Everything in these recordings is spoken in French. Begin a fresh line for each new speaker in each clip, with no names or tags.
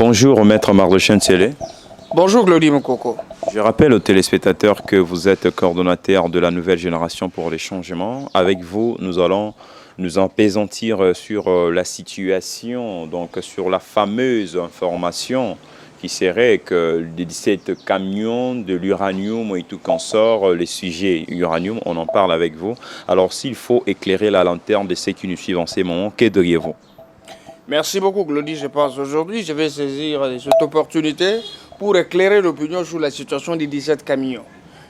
Bonjour, maître Mardochène Sélé.
Bonjour Claudie Mokoko.
Je rappelle aux téléspectateurs que vous êtes coordonnateur de la nouvelle génération pour les changements. Avec vous, nous allons nous apaisantir sur la situation, donc sur la fameuse information qui serait que les 17 camions de l'uranium et tout consort, les sujets uranium, on en parle avec vous. Alors s'il faut éclairer la lanterne de ceux qui nous suivent en ces moments, que diriez-vous?
Merci beaucoup Claudie. Je pense aujourd'hui, je vais saisir cette opportunité pour éclairer l'opinion sur la situation des 17 camions.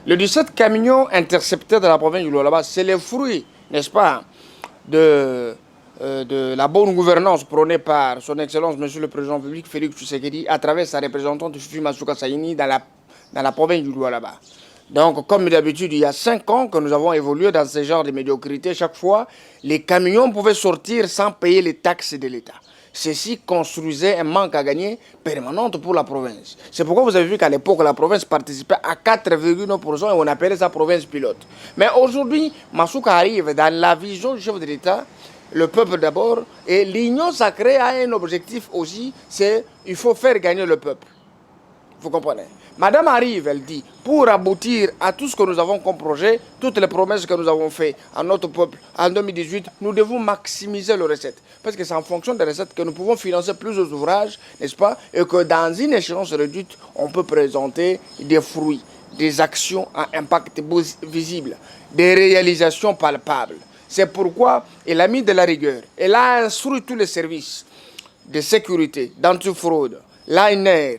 Les 17 camions interceptés dans la province du Lualaba, c'est le fruit, n'est-ce pas, de la bonne gouvernance prônée par son Excellence, Monsieur le Président public Félix Tshisekedi, à travers sa représentante Fifi Masuka Saini dans la province du Lualaba. Donc, comme d'habitude, il y a 5 ans que nous avons évolué dans ce genre de médiocrité. Chaque fois, les camions pouvaient sortir sans payer les taxes de l'État. Ceci construisait un manque à gagner permanent pour la province. C'est pourquoi vous avez vu qu'à l'époque, la province participait à 4,9% et on appelait ça province pilote. Mais aujourd'hui, Masuka arrive dans la vision du chef de l'État, le peuple d'abord, et l'union sacrée a un objectif aussi, c'est il faut faire gagner le peuple. Vous comprenez? Madame arrive, elle dit, pour aboutir à tout ce que nous avons comme projet, toutes les promesses que nous avons faites à notre peuple en 2018, nous devons maximiser les recettes. Parce que c'est en fonction des recettes que nous pouvons financer plusieurs ouvrages, n'est-ce pas? Et que dans une échéance réduite, on peut présenter des fruits, des actions à impact visible, des réalisations palpables. C'est pourquoi elle a mis de la rigueur. Elle a instruit tous les services de sécurité, d'antifraude, l'ANR,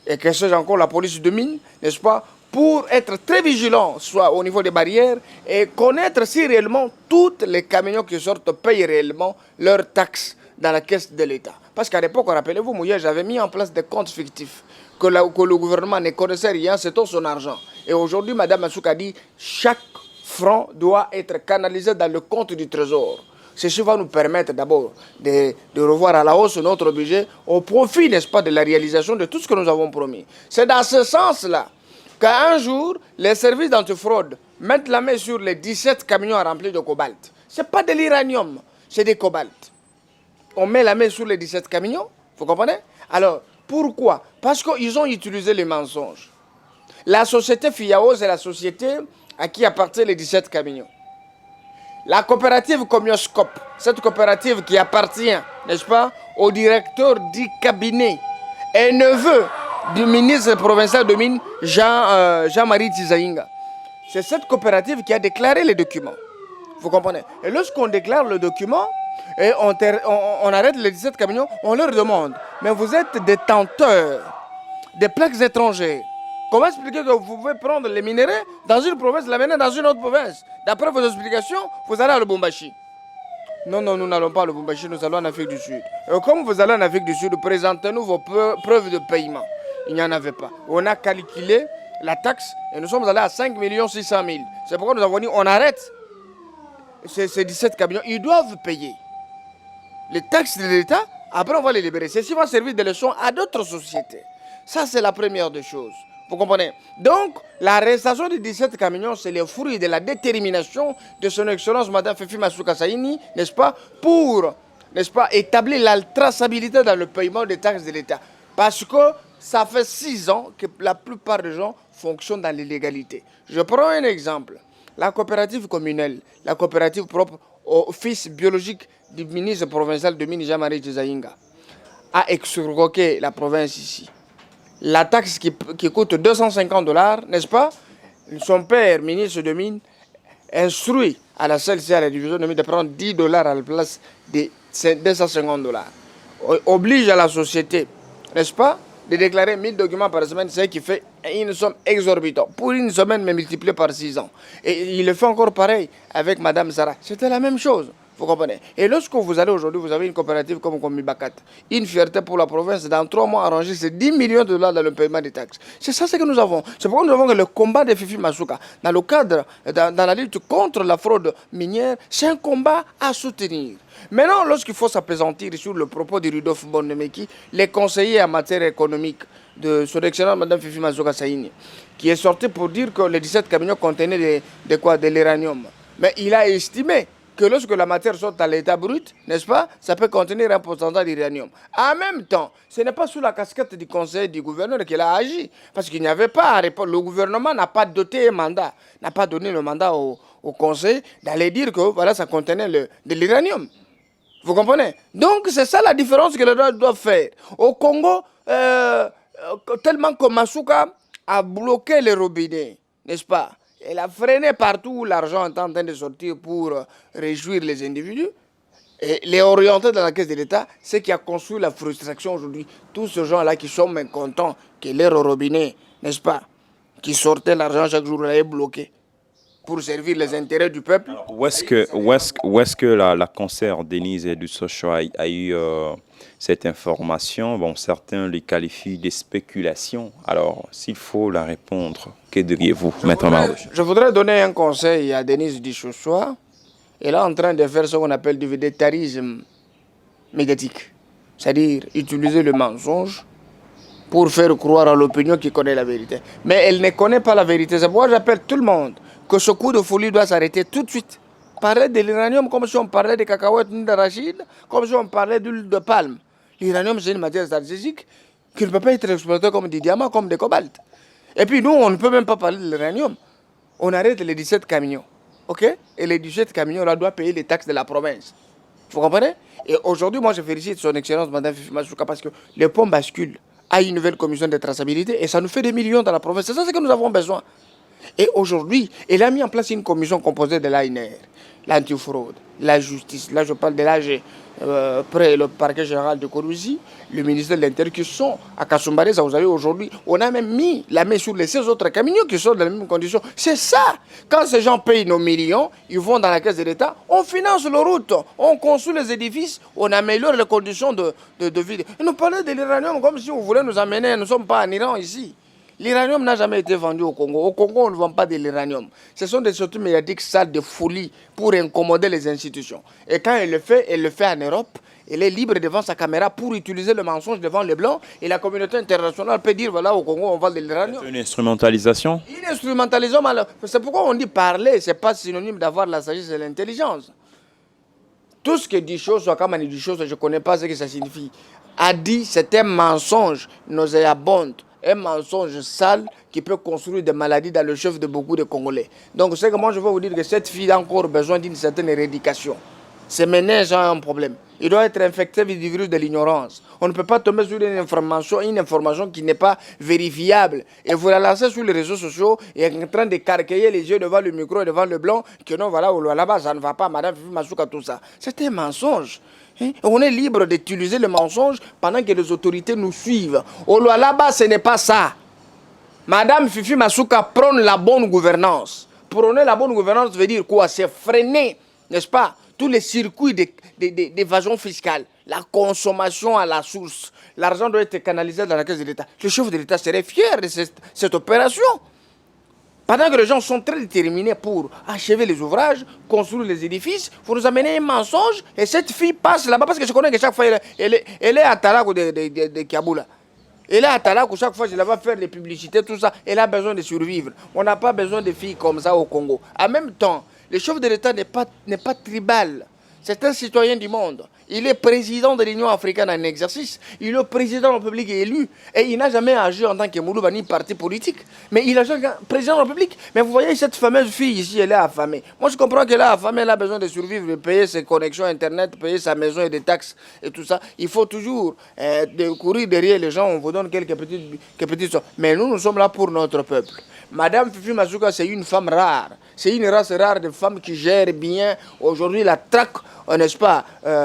et que sais-je encore, la police de mine, n'est-ce pas, pour être très vigilant, soit au niveau des barrières, et connaître si réellement toutes les camions qui sortent payent réellement leurs taxes dans la caisse de l'État. Parce qu'à l'époque, rappelez-vous, Mouya, j'avais mis en place des comptes fictifs, que le gouvernement ne connaissait rien, c'était son argent. Et aujourd'hui, Mme Masuka dit, chaque franc doit être canalisé dans le compte du trésor. Ceci va nous permettre d'abord de revoir à la hausse notre budget au profit, n'est-ce pas, de la réalisation de tout ce que nous avons promis. C'est dans ce sens-là qu'un jour, les services d'antifraude mettent la main sur les 17 camions remplis de cobalt. Ce n'est pas de l'uranium, c'est des cobalt. On met la main sur les 17 camions, vous comprenez? Alors, pourquoi? Parce qu'ils ont utilisé les mensonges. La société FIAO, c'est la société à qui appartiennent les 17 camions. La coopérative Comioscope, cette coopérative qui appartient, n'est-ce pas, au directeur du cabinet et neveu du ministre provincial de Mines, Jean-Marie Tizaïnga. C'est cette coopérative qui a déclaré les documents. Vous comprenez? Et lorsqu'on déclare le document et on arrête les 17 camions, on leur demande, mais vous êtes détenteurs des plaques étrangères. Comment expliquer que vous pouvez prendre les minéraux dans une province, l'amener dans une autre province? D'après vos explications, vous allez à Lubumbashi. Non, nous n'allons pas à Lubumbashi, nous allons en Afrique du Sud. Et comme vous allez en Afrique du Sud, présentez-nous vos preuves de paiement. Il n'y en avait pas. On a calculé la taxe et nous sommes allés à 5 600 000. C'est pourquoi nous avons dit on arrête ces 17 camions. Ils doivent payer les taxes de l'État, après on va les libérer. Ceci va servir de leçon à d'autres sociétés. Ça, c'est la première des choses. Vous comprenez? Donc, l'arrestation des 17 camions, c'est le fruit de la détermination de son Excellence Mme Fifi Masuka Saini, n'est-ce pas, pour, n'est-ce pas, établir la traçabilité dans le paiement des taxes de l'État. Parce que ça fait 6 ans que la plupart des gens fonctionnent dans l'illégalité. Je prends un exemple. La coopérative communale, la coopérative propre au fils biologique du ministre provincial de Mines, Jean-Marie Tizaïnga, a extorqué la province ici. La taxe qui coûte $250, n'est-ce pas? Son père, ministre de Mines, instruit à la CLC, à la division de Mines, de prendre $10 à la place de $250. Oblige à la société, n'est-ce pas, de déclarer 1000 documents par semaine, ce qui fait une somme exorbitante. Pour une semaine, mais multipliée par 6 ans. Et il le fait encore pareil avec Mme Sarah. C'était la même chose. Vous comprenez? Et lorsque vous allez aujourd'hui, vous avez une coopérative comme Mibakat, une fierté pour la province, dans 3 mois, arranger ces $10 millions dans le paiement des taxes. C'est ça ce que nous avons. C'est pourquoi nous avons que le combat de Fifi Masuka, dans le cadre, dans la lutte contre la fraude minière, c'est un combat à soutenir. Maintenant, lorsqu'il faut s'apaisantir sur le propos de Rudolf Bonnemeki, les conseillers en matière économique de son excellence Mme Fifi Masuka Saini, qui est sorti pour dire que les 17 camions contenaient de l'uranium. Mais il a estimé que lorsque la matière sort à l'état brut, n'est-ce pas, ça peut contenir un pourcentage d'uranium. En même temps, ce n'est pas sous la casquette du conseil du gouverneur qu'il a agi, parce qu'il n'y avait pas à répondre. Le gouvernement n'a pas doté un mandat, n'a pas donné le mandat au conseil d'aller dire que voilà, ça contenait de l'uranium. Vous comprenez? Donc c'est ça la différence que les gens doivent faire. Au Congo, tellement que Masuka a bloqué les robinets, n'est-ce pas? Elle a freiné partout où l'argent est en train de sortir pour réjouir les individus. Et les orienter dans la caisse de l'État, c'est qui a construit la frustration aujourd'hui. Tous ces gens-là qui sont mécontents que leur robinet, n'est-ce pas, qui sortait l'argent chaque jour, là, est bloqué pour servir les intérêts du peuple.
Où est-ce que la concert Denise et du Socho a eu cette information? Bon, certains les qualifient de spéculation. Alors, s'il faut la répondre, que diriez-vous, Maître Mardouche?
Je voudrais donner un conseil à Denise Dichochoa. Elle est en train de faire ce qu'on appelle du védétarisme médiatique. C'est-à-dire utiliser le mensonge pour faire croire à l'opinion qui connaît la vérité. Mais elle ne connaît pas la vérité. C'est pourquoi j'appelle tout le monde que ce coup de folie doit s'arrêter tout de suite. Parler de l'uranium comme si on parlait de cacahuètes ni d'arachide, comme si on parlait d'huile de palme. L'uranium, c'est une matière stratégique qui ne peut pas être exploitée comme des diamants, comme des cobaltes. Et puis nous, on ne peut même pas parler de l'uranium. On arrête les 17 camions. OK? Et les 17 camions-là doivent payer les taxes de la province. Vous comprenez? Et aujourd'hui, moi, je félicite son Excellence, Mme Fifi Masuka, parce que le pont bascule à une nouvelle commission de traçabilité et ça nous fait des millions dans la province. C'est ça ce que nous avons besoin. Et aujourd'hui, elle a mis en place une commission composée de l'ANR, l'antifraude, la justice. Là, je parle de l'AG, près le parquet général de Korouzi, le ministère de l'Intérieur qui sont à Kasumbalé. Vous savez, aujourd'hui, on a même mis la main sur les 16 autres camions qui sont dans les mêmes conditions. C'est ça. Quand ces gens payent nos millions, ils vont dans la caisse de l'État, on finance les routes, on construit les édifices, on améliore les conditions de vie. Et nous parlons de l'uranium comme si on voulait nous amener, nous ne sommes pas en Iran ici. L'uranium n'a jamais été vendu au Congo. Au Congo, on ne vend pas de l'uranium. Ce sont des sorties médiatiques sales de folie pour incommoder les institutions. Et quand elle le fait en Europe. Elle est libre devant sa caméra pour utiliser le mensonge devant les Blancs. Et la communauté internationale peut dire, voilà, au Congo, on vend de l'uranium.
C'est une instrumentalisation?
Une instrumentalisation, c'est pourquoi on dit parler, ce n'est pas synonyme d'avoir la sagesse et l'intelligence. Tout ce que dit chose, soit comme on dit chose, je ne connais pas ce que ça signifie. A dit, c'est un mensonge nauséabond. Un mensonge sale qui peut construire des maladies dans le chef de beaucoup de Congolais. Donc c'est que moi je veux vous dire que cette fille a encore besoin d'une certaine éradication. Ce ménage a un problème. Il doit être infecté du virus de l'ignorance. On ne peut pas tomber sur une information qui n'est pas vérifiable. Et vous la lancez sur les réseaux sociaux et en train de carquiller les yeux devant le micro et devant le blanc, que non, voilà, là-bas, ça ne va pas, Madame Fifi Masuka, tout ça. C'est un mensonge. On est libre d'utiliser le mensonge pendant que les autorités nous suivent. Là-bas, ce n'est pas ça. Madame Fifi Masuka prône la bonne gouvernance. Prôner la bonne gouvernance veut dire quoi? C'est freiner, n'est-ce pas, tous les circuits d'évasion fiscale, la consommation à la source. L'argent doit être canalisé dans la caisse de l'État. Le chef de l'État serait fier de cette opération. Pendant que les gens sont très déterminés pour achever les ouvrages, construire les édifices, vous nous amenez un mensonge et cette fille passe là-bas parce que je connais que chaque fois elle est à Talago de Kaboula. Elle est à Talago, chaque fois je la vois faire des publicités, tout ça, elle a besoin de survivre. On n'a pas besoin de filles comme ça au Congo. En même temps, le chef de l'État n'est pas tribal. C'est un citoyen du monde. Il est président de l'Union africaine en exercice. Il est président de la République élu. Et il n'a jamais agi en tant que Moulouba ni parti politique. Mais il a agi en président de la République. Mais vous voyez, cette fameuse fille ici, elle est affamée. Moi, je comprends qu'elle est affamée, elle a besoin de survivre, de payer ses connexions Internet, payer sa maison et des taxes et tout ça. Il faut toujours courir derrière les gens. On vous donne quelques petites choses. Mais nous sommes là pour notre peuple. Madame Fifi Masuka, c'est une femme rare. C'est une race rare de femmes qui gèrent bien aujourd'hui la traque, n'est-ce pas,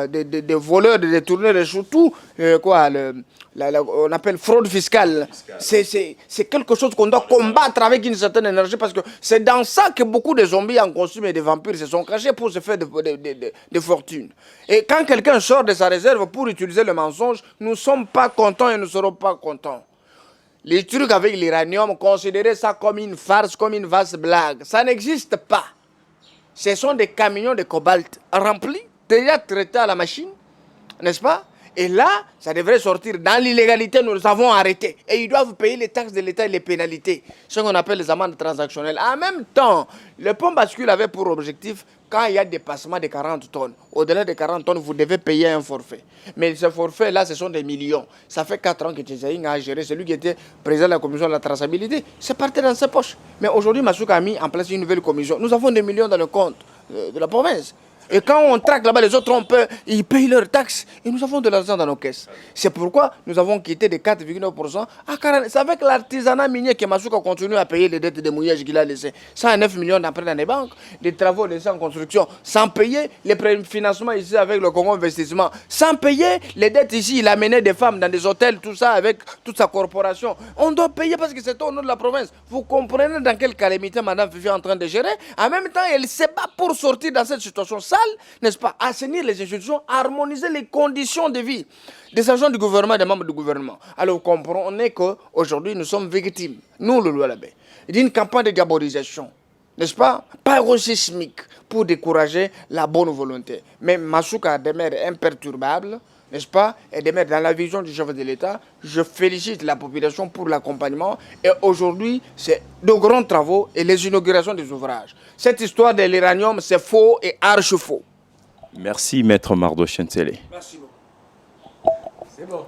des voleurs, de détourneurs et surtout, on appelle fraude fiscale. C'est quelque chose qu'on doit combattre avec une certaine énergie parce que c'est dans ça que beaucoup de zombies en costume et de vampires se sont cachés pour se faire de fortune. Et quand quelqu'un sort de sa réserve pour utiliser le mensonge, nous ne sommes pas contents et nous ne serons pas contents. Les trucs avec l'uranium, considérez ça comme une farce, comme une vaste blague. Ça n'existe pas. Ce sont des camions de cobalt remplis, déjà traités à la machine, n'est-ce pas? Et là, ça devrait sortir dans l'illégalité, nous les avons arrêtés. Et ils doivent payer les taxes de l'État et les pénalités, ce qu'on appelle les amendes transactionnelles. En même temps, le pont bascule avait pour objectif quand il y a dépassement de 40 tonnes, au-delà de 40 tonnes, vous devez payer un forfait. Mais ce forfait-là, ce sont des millions. Ça fait 4 ans que Tchézaïng a géré, celui qui était président de la commission de la traçabilité. C'est parti dans ses poches. Mais aujourd'hui, Massouka a mis en place une nouvelle commission. Nous avons des millions dans le compte de la province. Et quand on traque là-bas, les autres, ils payent leurs taxes. Et nous avons de l'argent dans nos caisses. C'est pourquoi nous avons quitté de 4,9% à 40%. C'est avec l'artisanat minier que Massouka continue à payer les dettes de mouillage qu'il a laissées. 109 millions d'après dans les banques, des travaux laissés en construction, sans payer les préfinancements ici avec le Congo Investissement, sans payer les dettes ici. Il a mené des femmes dans des hôtels, tout ça avec toute sa corporation. On doit payer parce que c'est au nom de la province. Vous comprenez dans quelle calamité Madame Fifi est en train de gérer. En même temps, elle se bat pour sortir dans cette situation n'est-ce pas, assainir les institutions, harmoniser les conditions de vie des agents du gouvernement et des membres du gouvernement. Alors, vous comprenez qu'aujourd'hui, nous sommes victimes, nous, le Lualabé, d'une campagne de diabolisation, n'est-ce pas, pyrosismique, pour décourager la bonne volonté. Mais Massouka demeure imperturbable, n'est-ce pas, et demeure dans la vision du chef de l'État. Je félicite la population pour l'accompagnement. Et aujourd'hui, c'est de grands travaux et les inaugurations des ouvrages. Cette histoire de l'uranium, c'est faux et archi-faux.
Merci, Maître Mardo Chentele.
Merci beaucoup. C'est bon.